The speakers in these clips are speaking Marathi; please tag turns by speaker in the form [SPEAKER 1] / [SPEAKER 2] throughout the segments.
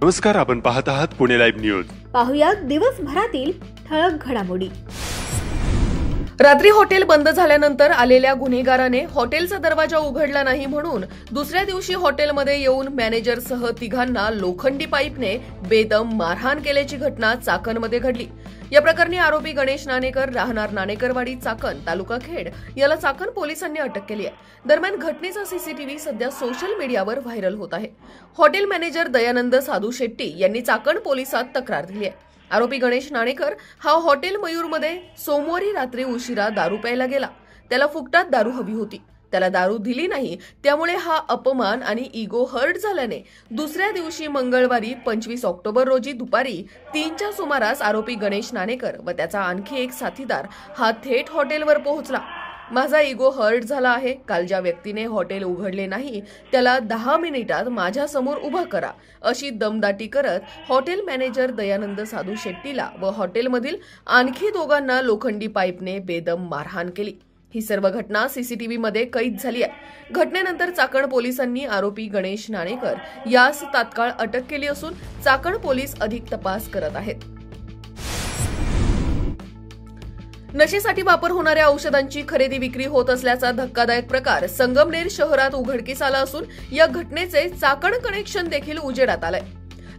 [SPEAKER 1] नमस्कार, आपण पाहत आहात पुणे लाईव्ह न्यूज.
[SPEAKER 2] पाहुयात दिवसभरातील ठळक घडामोडी.
[SPEAKER 3] रात्री हॉटेल बंद झाल्यानंतर आलेल्या गुन्हेगाराने हॉटेलचा दरवाजा उघडला नाही म्हणून दुसऱ्या दिवशी हॉटेलमध्ये येऊन मॅनेजरसह तिघांना लोखंडी पाईपने बेदम मारहाण केल्याची घटना चाकणमध्ये घडली. या प्रकरणी आरोपी गणेश नाणेकर, राहणार नाणेकरवाडी, चाकण, तालुका खेड याला चाकण पोलिसांनी अटक केली आहे. दरम्यान घटनेचा सीसीटीव्ही सध्या सोशल मीडियावर व्हायरल होत आहे. हॉटेल मॅनेजर दयानंद साधू शेट्टी यांनी चाकण पोलिसात तक्रार दिली आहे. आरोपी गणेश नाणेकर हा हॉटेल मयूरमध्ये सोमवारी रात्री उशिरा दारू प्यायला गेला. त्याला फुकटात दारू हवी होती. त्याला दारू दिली नाही, त्यामुळे हा अपमान आणि इगो हर्ट झाल्याने दुसऱ्या दिवशी मंगळवारी 25 ऑक्टोबर रोजी दुपारी 3च्या सुमारास आरोपी गणेश नाणेकर व त्याचा आणखी एक साथीदार हा थेट हॉटेलवर पोहोचला. माझा इगो हर्ट झाला आहे. काल ज्या व्यक्तीने हॉटेल उघडले नाही त्याला 10 मिनिटात माझ्यासमोर उभा करा, अशी दमदाटी करत हॉटेल मॅनेजर दयानंद साधू शेट्टीला व हॉटेलमधील आणखी दोघांना लोखंडी पाईपने बेदम मारहाण केली. ही सर्व घटना सीसीटीव्हीमध्ये कैद झाली आहे. घटनेनंतर चाकण पोलिसांनी आरोपी गणेश नाणेकर यास तात्काळ अटक केली असून चाकण पोलीस अधिक तपास करत आहेत. नशेसाठी वापर होणाऱ्या औषधांची खरेदी विक्री होत असल्याचा धक्कादायक प्रकार संगमनेर शहरात उघडकीस आला असून या घटनेचे चाकण कनेक्शन देखील उजेडात आलंय.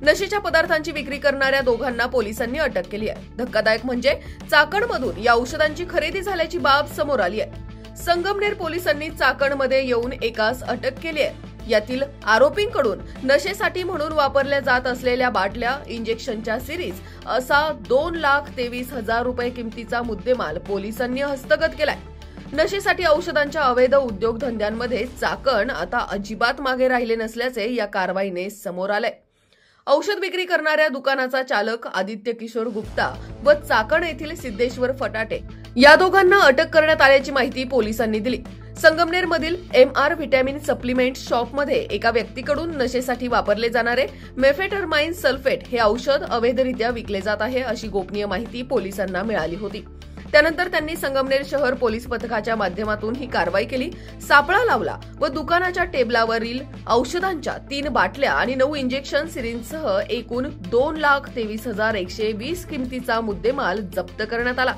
[SPEAKER 3] नशेच्या पदार्थांची विक्री करणाऱ्या दोघांना पोलिसांनी अटक केली आहे. धक्कादायक म्हणजे चाकणमधून या औषधांची खरेदी झाल्याची बाब समोर आली आहे. संगमनेर पोलिसांनी चाकणमध्ये येऊन एकास अटक केली आहे. यातील आरोपींकडून नशेसाठी म्हणून वापरल्या जात असलेल्या बाटल्या, इंजेक्शनच्या सिरीज असा 2,23,000 रुपये किमतीचा मुद्देमाल पोलिसांनी हस्तगत केलाय. नशेसाठी औषधांच्या अवैध उद्योगधंद्यांमध्ये चाकण आता अजिबात मागे राहिले नसल्याचे या कारवाईने समोर आलंय. औषध विक्री करणाऱ्या दुकानाचा चालक आदित्य किशोर गुप्ता व चाकण येथील सिद्धेश्वर फटाटे या दोघांना अटक करण्यात आल्याची माहिती पोलिसांनी दिली. संगमनेरमधील MR व्हिटॅमिन सप्लिमेंट शॉपमध्ये एका व्यक्तीकडून नशेसाठी वापरले जाणारे मेफेटरमाइन सल्फेट हे औषध अवैधरित्या विकले जात आहे, अशी गोपनीय माहिती पोलिसांना मिळाली होती. त्यानंतर त्यांनी संगमनेर शहर पोलीस पथकाच्या माध्यमातून ही कारवाई केली. सापळा लावला व दुकानाच्या टेबलावरील औषधांच्या 3 बाटल्या आणि 9 इंजेक्शन सिरिंजसह एकूण 2,23,120 किमतीचा मुद्देमाल जप्त करण्यात आला.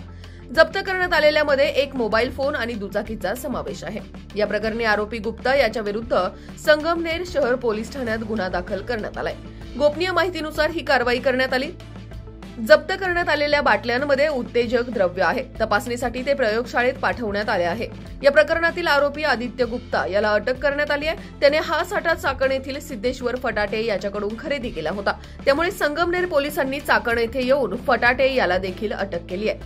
[SPEAKER 3] जप्त करण्यात आलेल्यामध्ये एक मोबाईल फोन आणि दुचाकीचा समावेश आहे. या प्रकरणी आरोपी गुप्ता याच्या विरुद्ध संगमनेर शहर पोलीस ठाण्यात गुन्हा दाखल करण्यात आलाय. गोपनीय माहितीनुसार ही कारवाई करण्यात आली. जप्त करण्यात आलेल्या बाटल्यांमध्ये उत्तेजक द्रव्य आहे. तपासणीसाठी ते प्रयोगशाळेत पाठवण्यात आले आहे. या प्रकरणातील आरोपी आदित्य गुप्ता याला अटक करण्यात आली आहे. त्याने हा साठा चाकण येथील सिद्धेश्वर फटाटे याच्याकडून खरेदी केला होता. त्यामुळे संगमनेर पोलिसांनी चाकण येथे येऊन फटाटे याला देखील अटक केली आहे.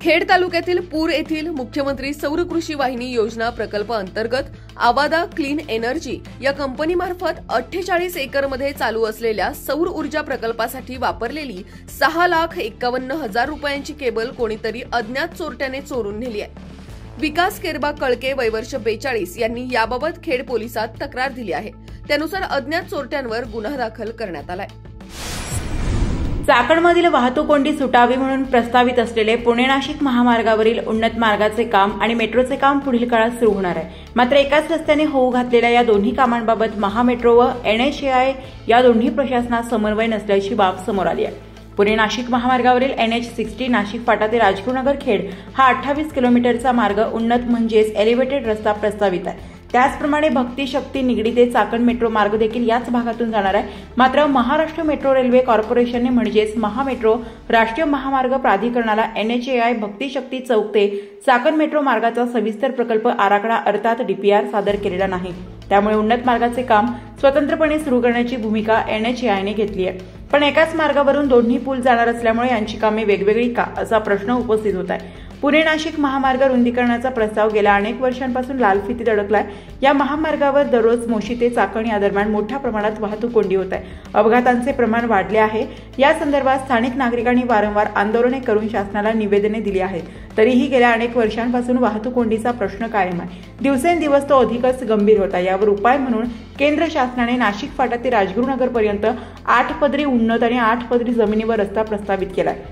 [SPEAKER 3] खेड तालुक्यातील पूर येथील मुख्यमंत्री सौर कृषी वाहिनी योजना प्रकल्प अंतर्गत आवादा क्लीन एनर्जी या कंपनीमार्फत 48 एकरमध्ये चालू असलेल्या सौर ऊर्जा प्रकल्पासाठी वापरलेली 6,51,000 रुपयांची केबल कोणीतरी अज्ञात चोरट्याने चोरून नेली आहे. विकास केरबा कळके वय वर्ष 42 यांनी याबाबत खेड पोलिसात तक्रार दिली आहे. त्यानुसार अज्ञात चोरट्यांवर गुन्हा दाखल करण्यात आलाय.
[SPEAKER 4] चाकणमधील वाहतूक कोंडी सुटावी म्हणून प्रस्तावित असलेले पुणे-नाशिक महामार्गावरील उन्नत मार्गाचे काम आणि मेट्रोचे काम पुढील काळात सुरू होणार आहे. मात्र एकाच रस्त्याने होऊ घातलेल्या या दोन्ही कामांबाबत महामेट्रो व NHAI या दोन्ही प्रशासनात समन्वय नसल्याची बाब समोर आली आहे. पुणे-नाशिक महामार्गावरील NH60 नाशिक फाटा ते राजगुरुनगर खेड हा 28 किलोमीटरचा मार्ग उन्नत म्हणजेच एलिव्हेटेड रस्ता प्रस्तावित आहे. त्याचप्रमाणे भक्ती शक्ती निगडी ते चाकण मेट्रो मार्ग देखील याच भागातून जाणार आहे. मात्र महाराष्ट्र मेट्रो रेल्वे कॉर्पोरेशनने म्हणजेच महामेट्रो राष्ट्रीय महामार्ग प्राधिकरणाला NHAI भक्ती शक्ती चौक ते चाकण मेट्रो मार्गाचा सविस्तर प्रकल्प आराखडा अर्थात DPR सादर केलेला नाही. त्यामुळे उन्नत मार्गाचे काम स्वतंत्रपणे सुरू करण्याची भूमिका NHAIने घेतली आहे. पण एकाच मार्गावरून दोन्ही पूल जाणार असल्यामुळे यांची कामे वेगवेगळी का असा प्रश्न उपस्थित होत आहे. पुणे-नाशिक महामार्ग रुंदीकरणाचा प्रस्ताव गेल्या अनेक वर्षांपासून लाल फितीत अडकलाय. या महामार्गावर दररोज मोशी ते चाकण या दरम्यान मोठ्या प्रमाणात वाहतूक कोंडी होत आहे. अपघातांचे प्रमाण वाढले आहे. या संदर्भात स्थानिक नागरिकांनी वारंवार आंदोलने करून शासनाला निवेदने दिली आहेत. तरीही गेल्या अनेक वर्षांपासून वाहतूक कोंडीचा प्रश्न कायम आहे. दिवसेंदिवस तो अधिकच गंभीर होता. यावर उपाय म्हणून केंद्र शासनाने नाशिक फाटा ते राजगुरुनगर पर्यंत 8 पदरी उन्नत आणि 8 पदरी जमिनीवर रस्ता प्रस्तावित केलाय.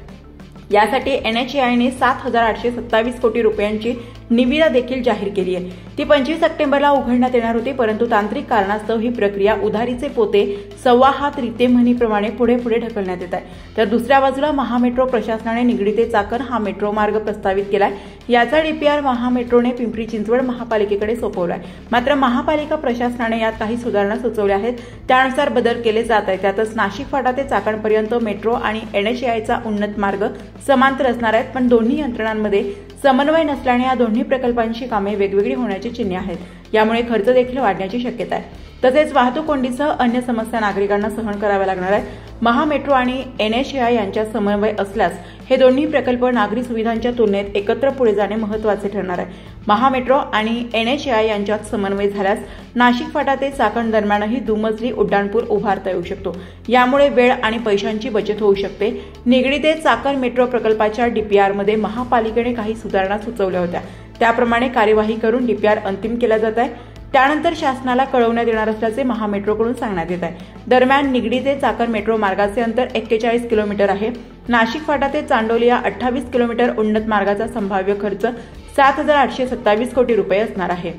[SPEAKER 4] यासाठी NHAIने 7,827 कोटी रुपयांची निविदा देखील जाहीर केली आहे। ती 25 सप्टेंबरला उघडण्यात येणार होती, परंतु तांत्रिक कारणास्तव ही प्रक्रिया उधारीचे पोते 1.25 हात रितेमणीप्रमाणे पुढे ढकलण्यात येत आहे। तर दुसऱ्या बाजूला महामेट्रो प्रशासनाने निगडी ते चाकण हा मेट्रो मार्ग प्रस्तावित केलाय। याचा DPR महामेट्रोने पिंपरी चिंचवड महापालिकेकडे सोपवलाय। मात्र महापालिका प्रशासनाने यात काही सुधारणा सुचवल्या आहेत, त्यानुसार बदल केले जात आहेत। त्यातच नाशिक फाटा ते चाकणपर्यंत मेट्रो आणि NHAIचा उन्नत मार्ग समांतर असणार आहेत, पण दोन्ही यंत्रणांमध्ये समन्वय नसल्याने या दोन्ही प्रकल्पांची कामे वेगवेगळी होण्याची चिन्हे आहेत। यामुळे खर्च देखील वाढण्याची शक्यता आहे। तसेच वाहतूक कोंडीसह अन्य समस्या नागरिकांना सहन कराव्या लागणार आहेत। महामेट्रो आणि NHAI यांच्यात समन्वय असल्यास हे दोन्ही प्रकल्प नागरी सुविधांच्या तुलनेत एकत्र पुढे जाणे महत्त्वाचे ठरणार आहे। महामेट्रो आणि NHAI यांच्यात समन्वय झाल्यास नाशिक फाटा ते चाकण दरम्यानही दुमजली उड्डाणपूल उभारता येऊ शकतो। यामुळे वेळ आणि पैशांची बचत होऊ शकते। निगडी ते चाकण मेट्रो प्रकल्पाच्या DPR मध्ये महापालिकेने काही सुधारणा सुचवल्या होत्या, त्याप्रमाणे कार्यवाही करून DPR अंतिम केला जात आहे। त्यानंतर शासनाला कळवण्यात येणार असल्याचे महामेट्रोकडून सांगण्यात येत आहे। दरम्यान निगडी ते चाकण मेट्रो मार्गाचे अंतर 41 किलोमीटर आहे। नाशिक फाटा ते चांडोली या 28 किलोमीटर उन्नत मार्गाचा संभाव्य खर्च 7,827 कोटी रुपये असणार आहे।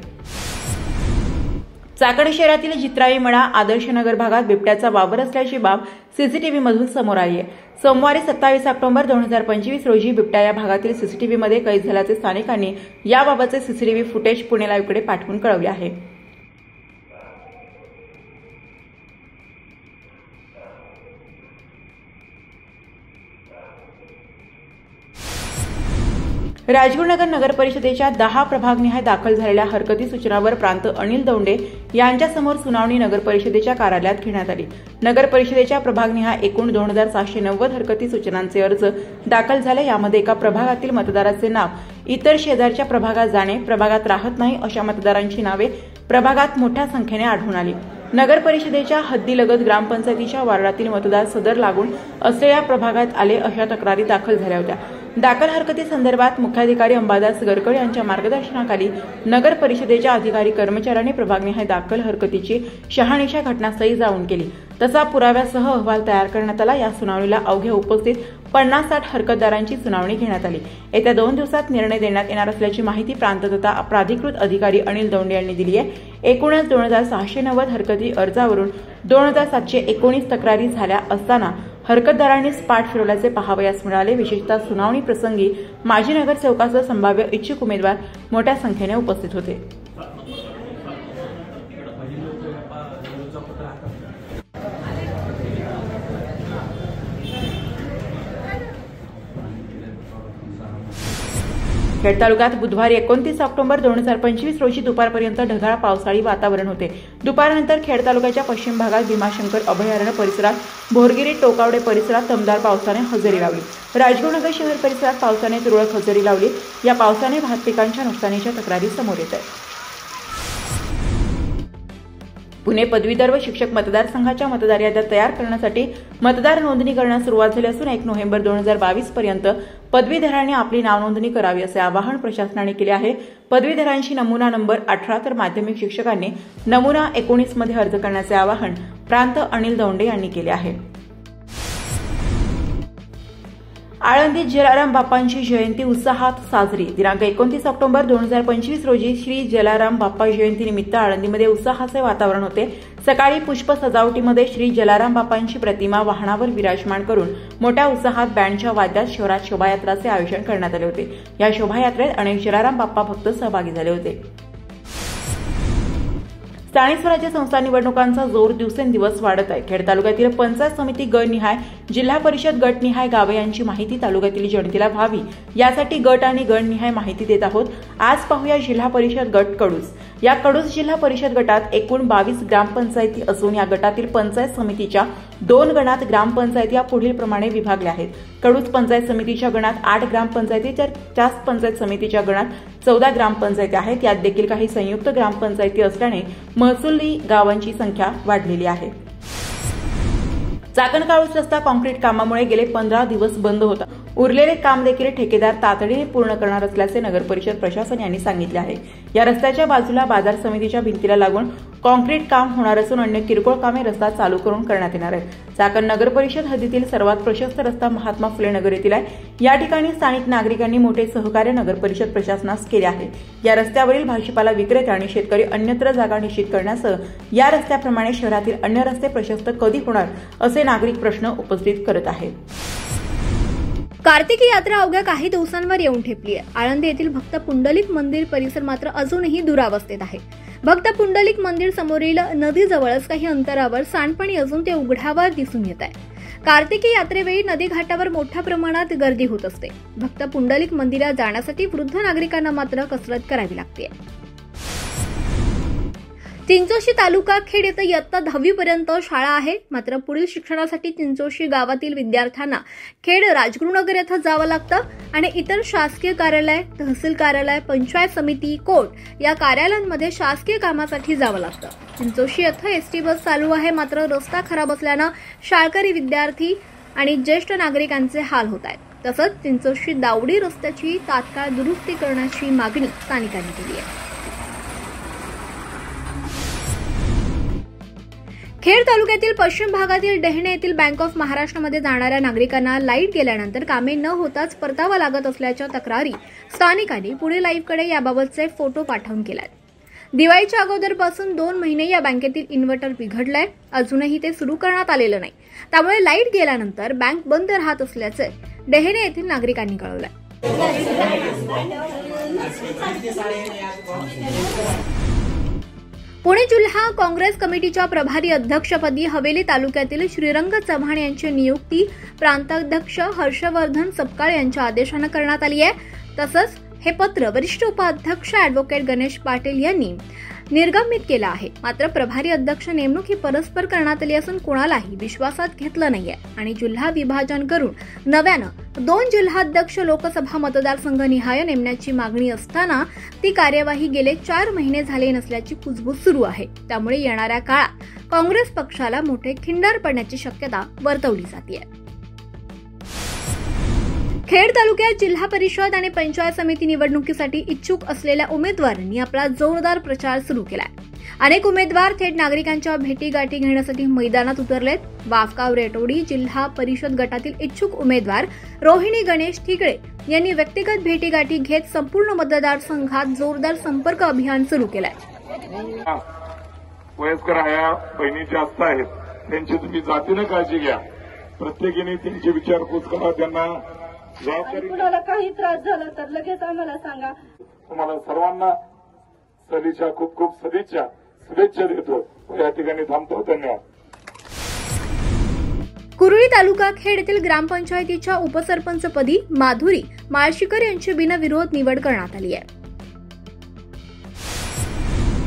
[SPEAKER 4] चाकण शहरातील जित्राई मळा आदर्श नगर भागात बिबट्याचा वावर असल्याची बाब CCTV मधून समोर आली आहे। सोमवारी 27 ऑक्टोबर 2025 रोजी बिबट्या या भागातील CCTV मध्ये कैद झाल्याचे स्थानिकांनी याबाबतचे CCTV फुटेज पुणे लाईव्हकडे पाठवून कळवले आहे। राजगुरुनगर नगर परिषदेच्या 10 प्रभागनिहाय दाखल झालेल्या हरकती सूचनावर प्रांत अनिल दौंडे यांच्यासमोर सुनावणी नगर परिषदेच्या कार्यालयात घेण्यात आली। नगर परिषदेच्या प्रभागनिहाय एकूण 2,790 हरकती सूचनांचे अर्ज दाखल झाले। यामध्ये एका प्रभागातील मतदाराचे नाव इतर शेजारच्या प्रभागात जाणे, प्रभागात राहत नाही अशा मतदारांची नावे प्रभागात मोठ्या संख्येने आढळून आली। नगर परिषदेच्या हद्दीलगत ग्रामपंचायतीच्या वार्डातील मतदार सदर लागून असलेल्या प्रभागात आले अशा तक्रारी दाखल झाल्या होत्या। दाखल हरकती संदर्भात मुख्याधिकारी अंबादास गरकड यांच्या मार्गदर्शनाखाली नगर परिषदेच्या अधिकारी कर्मचाऱ्यांनी प्रभागनिहाय दाखल हरकतीची शहानिशा घटनास्थळी जाऊन केली। तसा पुराव्यासह अहवाल तयार करण्यात आला। या सुनावणीला अवघ्या उपस्थित 50-60 हरकतदारांची सुनावणी घेण्यात आली। येत्या 2 दिवसात निर्णय देण्यात येणार असल्याची माहिती प्रांत तथा प्राधिकृत अधिकारी अनिल दौंडे यांनी दिली आहे। एकूणच 2,690 हरकती अर्जावरून 2,719 तक्रारी झाल्या असताना हरकतदारांनीच पाठ फिरवल्याचे पाहावयास मिळाले। विशेषतः सुनावणी प्रसंगी माजी नगरसेवकासह संभाव्य इच्छुक उमेदवार मोठ्या संख्येने उपस्थित होते। खेड तालुक्यात बुधवारी 29 ऑक्टोबर 2025 रोजी दुपारपर्यंत ढगाळ पावसाळी वातावरण होते। दुपारनंतर खेड तालुक्याच्या पश्चिम भागात भीमाशंकर अभयारण्य परिसरात, भोरगिरी टोकावडे परिसरात दमदार पावसाने हजेरी लावली। राजगुरुनगर शहर परिसरात पावसाने तुरळक हजेरी लावली। या पावसाने भात पिकांच्या नुकसानीच्या तक्रारी समोर येत आहेत। पुणे पदवीधर व शिक्षक मतदारसंघाच्या मतदार याद्या तयार करण्यासाठी मतदार नोंदणी करण्यास सुरुवात झाली असून 1 नोव्हेंबर 2022 पर्यंत पदवीधरांनी आपली नाव नोंदणी करावी असे आवाहन प्रशासनाने केले आहे। पदवीधरांशी नमुना नंबर 18 तर माध्यमिक शिक्षकांनी नमुना 19 मध्ये अर्ज करण्याचे आवाहन प्रांत अनिल दौंडे यांनी केले आहे। आळंदीत जलाराम बाप्पांची जयंती उत्साहात साजरी। दिनांक 29 ऑक्टोबर 2025 रोजी श्री जलाराम बाप्पा जयंतीनिमित्त आळंदीमध्ये उत्साहाचे वातावरण होते। सकाळी पुष्प सजावटीमध्ये श्री जलाराम बाप्पांची प्रतिमा वाहनावर विराजमान करून मोठ्या उत्साहात बँडच्या वाद्यात शहरात शोभायात्राचे आयोजन करण्यात आले होते। या शोभायात्रेत अनेक जलाराम बाप्पा भक्त सहभागी झाले होते। स्थानिक स्वराज्य संस्था निवडणुकांचा जोर दिवसेंदिवस वाढत आहे। खेड तालुक्यातील पंचायत समिती गटनिहाय, जिल्हा परिषद गटनिहाय गावे यांची माहिती तालुक्यातील जनतेला व्हावी यासाठी गट आणि गटनिहाय माहिती देत आहोत। आज पाहूया जिल्हा परिषद गट कडूस। या कडूस जिल्हा परिषद गटात एकूण 22 ग्रामपंचायती असून या गटातील पंचायत समितीच्या 2 गणात ग्रामपंचायती या पुढील प्रमाणे विभागल्या आहेत। कडूस पंचायत समितीच्या गणात 8 ग्रामपंचायती तर त्याच पंचायत समितीच्या गणात 14 ग्रामपंचायती आहेत। यात देखील काही संयुक्त ग्रामपंचायती असल्याने महसुली गावांची संख्या वाढलेली आहे। चाकण काळूस रस्ता काँक्रीट कामामुळे गेले 15 दिवस बंद होता। उरलेले काम देखील ठेकेदार तातडीने पूर्ण करणार असल्याचे नगर परिषद प्रशासन यांनी सांगितले आहे। या रस्त्याच्या बाजूला बाजार समितीच्या भिंतीला लागून कॉन्क्रीट काम होणार असून अन्य किरकोळ कामे रस्ता चालू करून करण्यात येणार आहेत. चाकण नगर परिषद हद्दीतील सर्वात प्रशस्त रस्ता महात्मा फुले नगर येथील आहे. या ठिकाणी स्थानिक नागरिकांनी मोठे सहकार्य नगर परिषद प्रशासनास केले आहे. या रस्त्यावरील भाजीपाला विक्रेते आणि शेतकरी अन्यत्र जागा निश्चित करण्यासह या रस्त्याप्रमाणे शहरातील अन्य रस्ते प्रशस्त कधी होणार असे नागरिक प्रश्न उपस्थित करत आहेत.
[SPEAKER 2] कार्तिकी यात्रा अवघ्या काही दिवसांवर येऊन ठेपली आहे. आळंदी येथील भक्त पुंडलिक मंदिर परिसर मात्र अजूनही दुरावस्थेत आहे. भक्त पुंडलिक मंदिर समोरील नदीजवळच काही अंतरावर सांडपाणी अजून ते उघड्यावर दिसून येत आहे. कार्तिकी यात्रेवेळी नदी घाटावर मोठ्या प्रमाणात गर्दी होत असते. भक्त पुंडलिक मंदिरात जाण्यासाठी वृद्ध नागरिकांना मात्र कसरत करावी लागते. चिंचोशी तालुका खेड येथे इयत्ता 10वी पर्यंत शाळा आहे. मात्र पुढील शिक्षणासाठी चिंचोशी गावातील विद्यार्थ्यांना खेड राजगुरुनगर येथे जावं लागतं आणि इतर शासकीय कार्यालय, तहसील कार्यालय, पंचायत समिती, कोर्ट या कार्यालयांमध्ये शासकीय कामासाठी जावं लागतं. चिंचोशी येथे एसटी बस चालू आहे. मात्र रस्ता खराब असल्यानं शाळकरी विद्यार्थी आणि ज्येष्ठ नागरिकांचे हाल होत आहेत. तसंच चिंचोशी दावडी रस्त्याची तात्काळ दुरुस्ती करण्याची मागणी स्थानिकांनी केली आहे. खेड तालुक्यातील पश्चिम भागातील डेहणे येथील बँक ऑफ महाराष्ट्रमध्ये जाणाऱ्या नागरिकांना लाईट गेल्यानंतर कामे न होताच परतावा लागत असल्याच्या तक्रारी स्थानिकांनी पुणे लाईव्हकडे याबाबतचे फोटो पाठवून केल्यात. दिवाळीच्या अगोदरपासून 2 महिने या बँकेतील इन्व्हर्टर बिघडलंय. अजूनही ते सुरू करण्यात आलेलं नाही. त्यामुळे लाईट गेल्यानंतर बँक बंद राहत असल्याचे डेहणे येथील नागरिकांनी कळवलंय. पुणे जिल्हा काँग्रेस कमिटीच्या प्रभारी अध्यक्षपदी हवेली तालुक्यातील श्रीरंग चव्हाण यांची नियुक्ती प्रांताध्यक्ष हर्षवर्धन सपकाळ यांच्या आदेशाने करण्यात आली आहे. तसंच हे पत्र वरिष्ठ उपाध्यक्ष अॅडव्होकेट गणेश पाटील यांनी निर्गमित केलं आहे. मात्र प्रभारी अध्यक्ष नेमणूक ही परस्पर करण्यात आली असून कोणालाही विश्वासात घेतलं नाहीये आणि जिल्हा विभाजन करून नव्यानं 2 जिल्हाध्यक्ष लोकसभा मतदारसंघ निहाय नेमण्याची मागणी असताना ती कार्यवाही गेले 4 महिने झाले नसल्याची कुजबूज सुरू आहे. त्यामुळे येणाऱ्या काळात काँग्रेस पक्षाला मोठे खिंडार पडण्याची शक्यता वर्तवली जाते. खेड तालुक्यात जिल्हा परिषद आणि पंचायत समिती निवडणुकीसाठी इच्छुक असलेल्या उमेदवारांनी आपला जोरदार प्रचार सुरू केलाय. अनेक उमेदवार थेट नागरिकांच्या भेटीगाठी घेण्यासाठी मैदानात उतरलेत. वाफगाव रेटोडी जिल्हा परिषद गटातील इच्छुक उमेदवार रोहिणी गणेश ठिकळे यांनी व्यक्तिगत भेटीगाठी घेत संपूर्ण मतदारसंघात जोरदार संपर्क अभियान सुरू केलंय.
[SPEAKER 5] वयस्कर आया बहिणी जास्त आहेत, त्यांची तुम्ही जातीनं काळजी घ्या. प्रत्येकीने त्यांची विचारपूस करा. त्यांना
[SPEAKER 6] कुणाला काही त्रास झाला तर लगेच आम्हाला सांगा.
[SPEAKER 5] तुम्हाला सर्वांना सलीच्या खूप खूप शुभेच्छा देतो. या ठिकाणी थांबतो. धन्यवाद.
[SPEAKER 2] कुरुळी तालुका खेड येथील ग्रामपंचायतीच्या उपसरपंचपदी माधुरी माळशीकर यांची बिनविरोध निवड करण्यात आली आहे.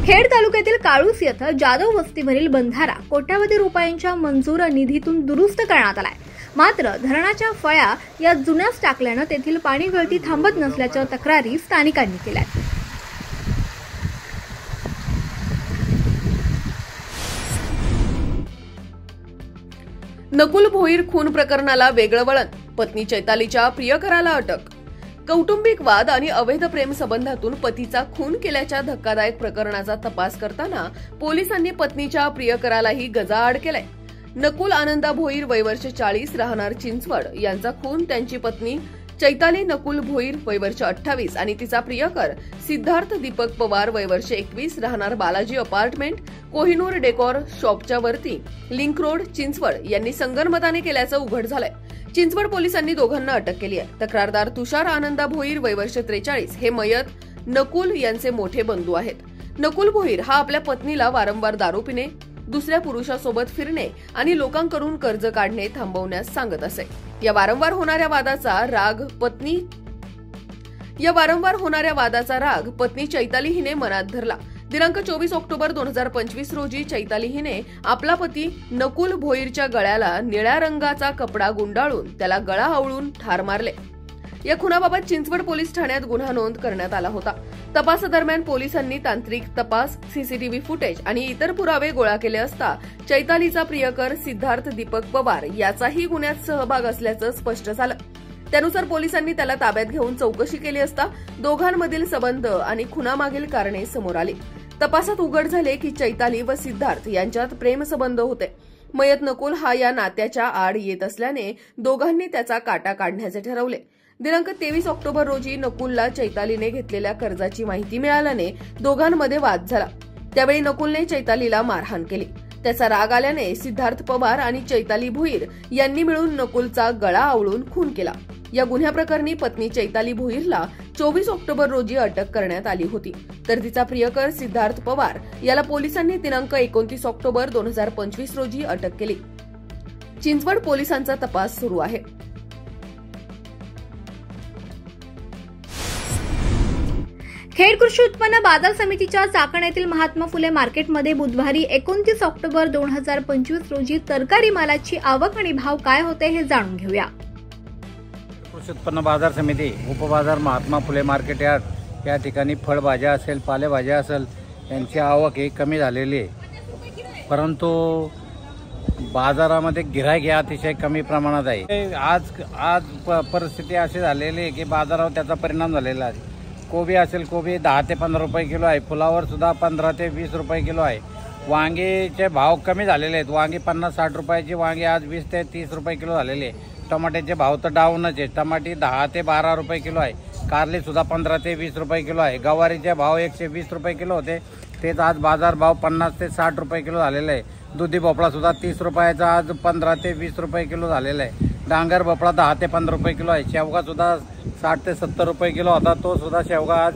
[SPEAKER 2] खेड तालुक्यातील काळूस येथे जाधव वस्तीवरील बंधारा कोट्यावधी रुपयांच्या मंजूर निधीतून दुरुस्त करण्यात आलाय. मात्र धरणाच्या फळ्या या जुन्याच टाकल्यानं तेथील पाणी गळती थांबत नसल्याच्या तक्रारी स्थानिकांनी केल्या.
[SPEAKER 3] नकुल भोईर खून प्रकरणाला वेगळं वळण, पत्नी चैतालीच्या प्रियकराला अटक. कौटुंबिक वाद आणि अवैध प्रेम संबंधातून पतीचा खून केल्याच्या धक्कादायक प्रकरणाचा तपास करताना पोलिसांनी पत्नीच्या प्रियकरालाही गजाआड केलाय. नकुल आनंदा भोईर वयवर्ष 40 राहणार चिंचवड यांचा खून त्यांची पत्नी चैताली नकुल भोईर वयवर्ष 28 आणि तिचा प्रियकर सिद्धार्थ दीपक पवार वयवर्ष 21 राहणार बालाजी अपार्टमेंट कोहिनूर डेकोर शॉपच्या वरती लिंक रोड चिंचवड यांनी संगनमताने केल्याचं उघड झालंय. चिंचवड पोलिसांनी दोघांना अटक केली आहे. तक्रारदार तुषार आनंदा भोईर वयवर्ष 43 हे मयत नकुल यांचे मोठे बंधू आहेत. नकुल भोईर हा आपल्या पत्नीला वारंवार दारू पिणे, दुसऱ्या पुरुषासोबत फिरणे आणि लोकांकडून कर्ज काढणे थांबवण्यास सांगत असे. या वारंवार होणाऱ्या वादाचा राग पत्नी चैताली हिने मनात धरला. दिनांक 24 ऑक्टोबर 2025 रोजी चैताली हिने आपला पती नकुल भोईरच्या गळ्याला निळ्या रंगाचा कपडा गुंडाळून त्याला गळा आवळून ठार मारले. या खुनाबाबत चिंचवड पोलीस ठाण्यात गुन्हा नोंद करण्यात आला होता. तपासादरम्यान पोलिसांनी तांत्रिक तपास, सीसीटीव्ही फुटेज आणि इतर पुरावे गोळा केले असता चैतालीचा प्रियकर सिद्धार्थ दीपक पवार याचाही गुन्ह्यात सहभाग असल्याचं स्पष्ट झालं. त्यानुसार पोलिसांनी त्याला ताब्यात घेऊन चौकशी केली असता दोघांमधील संबंध आणि खुनामागील कारणे समोर आली. तपासात उघड झाले की चैताली व सिद्धार्थ यांच्यात प्रेमसंबंध होते. मयत नकुल हा या नात्याच्या आड येत असल्याने दोघांनी त्याचा काटा काढण्याचे ठरवले. दिनांक 23 ऑक्टोबर रोजी नकुलला चैतालीने घेतलेल्या कर्जाची माहिती मिळाल्याने दोघांमध्ये वाद झाला. त्यावेळी नकुलने चैतालीला मारहाण केली. त्याचा राग आल्याने सिद्धार्थ पवार आणि चैताली भुईर यांनी मिळून नकुलचा गळा आवळून खून केला. या गुन्ह्याप्रकरणी पत्नी चैताली भुईरला 24 ऑक्टोबर रोजी अटक करण्यात आली होती. तर तिचा प्रियकर सिद्धार्थ पवार याला पोलिसांनी दिनांक 29 ऑक्टोबर 2025 रोजी अटक केली. चिंचवड पोलिसांचा तपास सुरू आहे.
[SPEAKER 2] खेड कृषी उत्पन्न बाजार समितीच्या चाकण येथील महात्मा फुले मार्केटमध्ये बुधवारी 29 ऑक्टोबर 2025 रोजी तरकारी मालाची आवक आणि भाव काय होते हे जाणून घेऊया.
[SPEAKER 7] कृषी उत्पन्न बाजार समिती उपबाजार महात्मा फुले मार्केट यार्ड या ठिकाणी फळभाज्या असेल पालेभाज्या असेल यांची आवक ही कमी झालेली आहे, परंतु बाजारामध्ये गिऱ्हाईक अतिशय कमी प्रमाणात आहे. आज परिस्थिती अशी झालेली आहे की बाजारावर त्याचा परिणाम झालेला आहे. कोबी असेल कोबी 10 ते 15 रुपये किलो आहे. फुलावर सुद्धा 15 ते 20 रुपये किलो आहे. वांगीचे भाव कमी झालेले आहेत. वांगी 50-60 रुपयाची वांगी आज 20 ते 30 रुपये किलो झालेली आहे. टमाट्याचे भाव तर डाऊनच आहे. टमाटी 10 ते 12 रुपये किलो आहे. कारली सुद्धा 15 ते 20 रुपये किलो आहे. गवारीचे भाव 120 रुपये किलो होते, तेच आज बाजार भाव 50 ते 60 रुपये किलो झालेला आहे. दुधी भोपळा सुद्धा 30 रुपयाचा आज 15 ते 20 रुपये किलो झालेला आहे. डांगर भोपळा 10 ते 15 रुपये किलो आहे. शेवगा सुद्धा 60 ते 70 रुपये किलो होता, तो सुद्धा शेवगा आज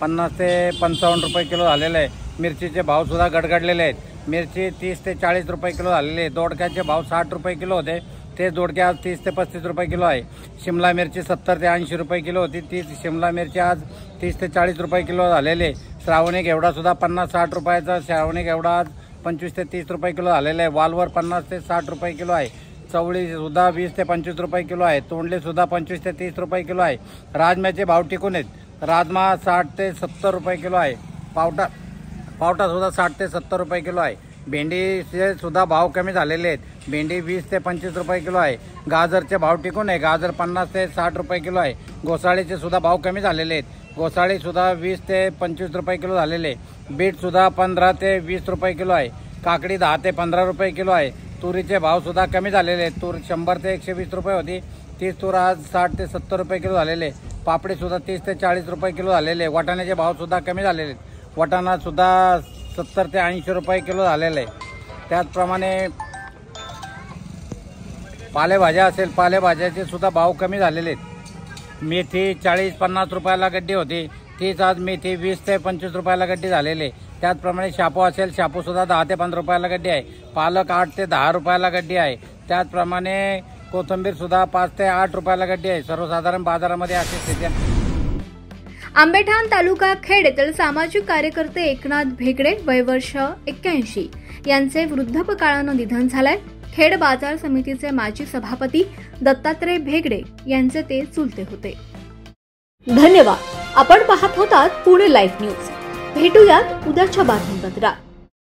[SPEAKER 7] 50 ते 55 रुपये किलो झालेला आहे. मिरचीचे भाव सुद्धा गडगडलेले आहेत. मिरची 30 ते 40 रुपये किलो झालेली आहे. दोडक्याचे भाव 60 रुपये किलो होते, ते दोडके आज 30 ते 35 रुपये किलो आहे. शिमला मिरची 70 ते 80 रुपये किलो होती, ती शिमला मिरची आज 30 ते 40 रुपये किलो झालेली आहे. श्रावणी घेवडा सुद्धा 50-60 रुपयाचा श्रावणी घेवडा आज 25 ते 30 रुपये किलो झालेला आहे. वालवर 50 ते 60 रुपये किलो आहे. चवळी सुद्धा 20 ते 25 रुपये किलो आहे. तोंडली सुद्धा 25 ते 30 रुपये किलो आहे. राजम्याचे भाव टिकून आहेत. राजमा 60 ते 70 रुपये किलो आहे. पावटा सुद्धा 60 ते 70 रुपये किलो आहे. भेंडीचे सुद्धा भाव कमी झालेले आहेत. भेंडी 20 ते 25 रुपये किलो आहे. गाजरचे भाव टिकून आहे. गाजर 50 ते 60 रुपये किलो आहे. घोसाळीचे सुद्धा भाव कमी झालेले आहेत. घोसाळी सुद्धा 20 ते 25 रुपये किलो झालेले. बीट सुद्धा 15 ते 20 रुपये किलो आहे. काकडी 10 ते 15 रुपये किलो आहे. तुरीचे भाव सुद्धा कमी झालेले आहेत. तूर 100 ते 120 रुपये होती, तीच तूर आज 60 ते 70 रुपये किलो झालेले. पापडी सुद्धा 30 ते 40 रुपये किलो झालेले. वाटाण्याचे भाव सुद्धा कमी झालेले आहेत. वाटाणा सुद्धा 70 ते 80 रुपये किलो झालेले आहे. त्याचप्रमाणे पालेभाज्या असेल पालेभाज्याचे सुद्धा भाव कमी झालेले आहेत. मेथी 40-50 रुपयाला गड्डी होती, तीच आज मेथी 20 ते 25 रुपयाला गड्डी झालेली. त्याचप्रमाणे शापू असेल शापू सुद्धा 10 ते 15 रुपयाला गड्डी आहे. पालक 8 ते 10 रुपयाला गड्डी आहे. त्याचप्रमाणे कोथिंबीर सुद्धा 5 ते 8 रुपयाला गड्डी आहे. सर्वसाधारण बाजारामध्ये अशी स्थिती आहे.
[SPEAKER 2] आंबेठाण तालुका खेड येथील सामाजिक कार्यकर्ते एकनाथ भेगडे वय वर्ष 81 यांचे वृद्धापकाळानं निधन झालंय. खेड बाजार समितीचे माजी सभापती दत्तात्रय भेगडे यांचे ते चुलते होते. धन्यवाद. आपण पाहत होतात पुणे लाईव्ह न्यूज. भेटूयात उद्याच्या बातमीपत्रात.